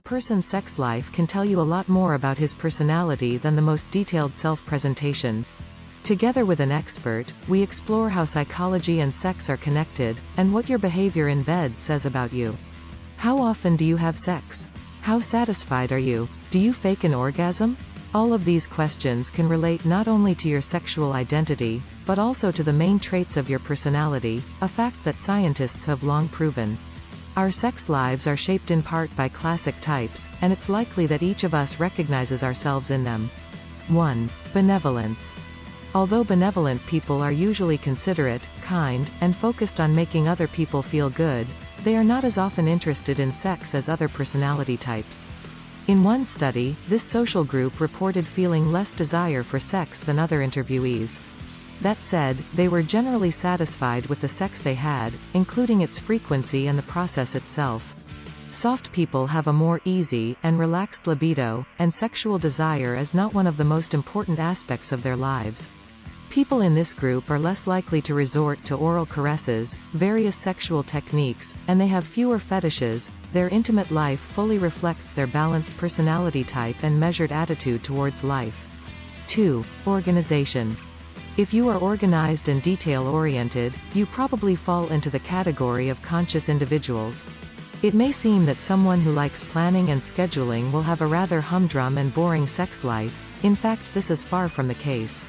person's sex life can tell you a lot more about his personality than the most detailed self-presentation. Together with an expert, we explore how psychology and sex are connected, and what your behavior in bed says about you. How often do you have sex? How satisfied are you? Do you fake an orgasm? All of these questions can relate not only to your sexual identity, but also to the main traits of your personality, a fact that scientists have long proven. Our sex lives are shaped in part by classic types, and it's likely that each of us recognizes ourselves in them. 1. Benevolence. Although benevolent people are usually considerate, kind, and focused on making other people feel good, they are not as often interested in sex as other personality types. In one study, this social group reported feeling less desire for sex than other interviewees. That said, they were generally satisfied with the sex they had, including its frequency and the process itself. Soft people have a more easy and relaxed libido, and sexual desire is not one of the most important aspects of their lives. People in this group are less likely to resort to oral caresses, various sexual techniques, and they have fewer fetishes. Their intimate life fully reflects their balanced personality type and measured attitude towards life. 2. Organization. If you are organized and detail-oriented, you probably fall into the category of conscious individuals. It may seem that someone who likes planning and scheduling will have a rather humdrum and boring sex life. In fact, this is far from the case.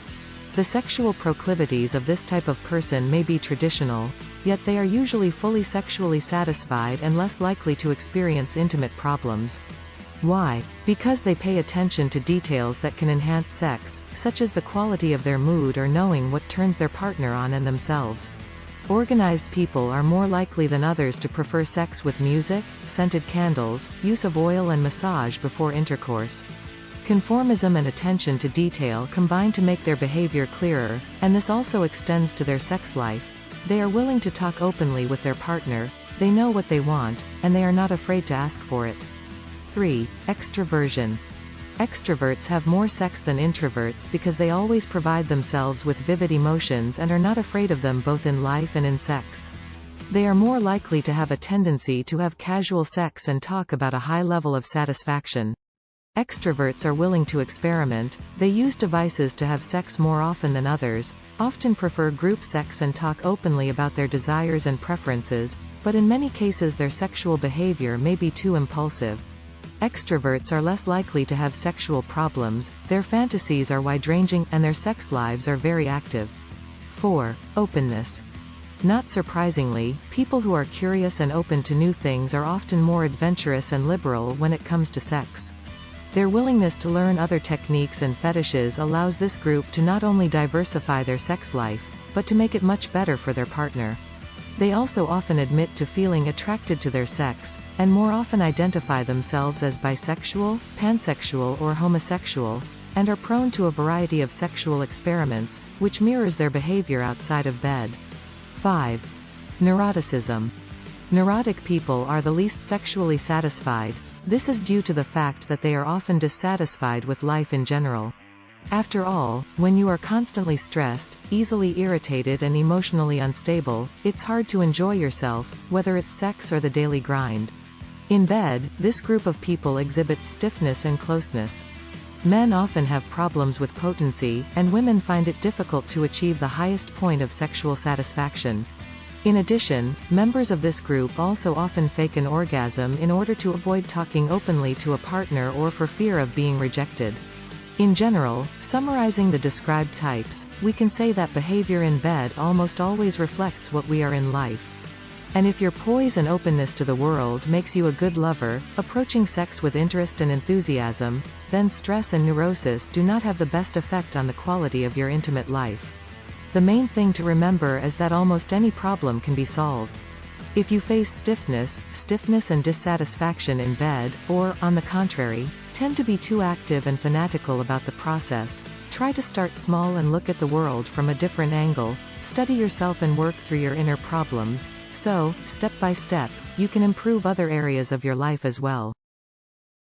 The sexual proclivities of this type of person may be traditional, yet they are usually fully sexually satisfied and less likely to experience intimate problems. Why? Because they pay attention to details that can enhance sex, such as the quality of their mood or knowing what turns their partner on and themselves. Organized people are more likely than others to prefer sex with music, scented candles, use of oil and massage before intercourse. Conformism and attention to detail combine to make their behavior clearer, and this also extends to their sex life. They are willing to talk openly with their partner, they know what they want, and they are not afraid to ask for it. 3. Extroversion. Extroverts have more sex than introverts because they always provide themselves with vivid emotions and are not afraid of them both in life and in sex. They are more likely to have a tendency to have casual sex and talk about a high level of satisfaction. Extroverts are willing to experiment, they use devices to have sex more often than others, often prefer group sex and talk openly about their desires and preferences, but in many cases their sexual behavior may be too impulsive. Extroverts are less likely to have sexual problems, their fantasies are wide-ranging, and their sex lives are very active. 4. Openness. Not surprisingly, people who are curious and open to new things are often more adventurous and liberal when it comes to sex. Their willingness to learn other techniques and fetishes allows this group to not only diversify their sex life, but to make it much better for their partner. They also often admit to feeling attracted to their sex, and more often identify themselves as bisexual, pansexual or homosexual, and are prone to a variety of sexual experiments, which mirrors their behavior outside of bed. 5. Neuroticism. Neurotic people are the least sexually satisfied. This is due to the fact that they are often dissatisfied with life in general. After all, when you are constantly stressed, easily irritated and emotionally unstable, it's hard to enjoy yourself, whether it's sex or the daily grind. In bed, this group of people exhibits stiffness and closeness. Men often have problems with potency, and women find it difficult to achieve the highest point of sexual satisfaction. In addition, members of this group also often fake an orgasm in order to avoid talking openly to a partner or for fear of being rejected. In general, summarizing the described types, we can say that behavior in bed almost always reflects what we are in life. And if your poise and openness to the world makes you a good lover, approaching sex with interest and enthusiasm, then stress and neurosis do not have the best effect on the quality of your intimate life. The main thing to remember is that almost any problem can be solved. If you face stiffness and dissatisfaction in bed, or, on the contrary, tend to be too active and fanatical about the process, try to start small and look at the world from a different angle, study yourself and work through your inner problems, so, step by step, you can improve other areas of your life as well.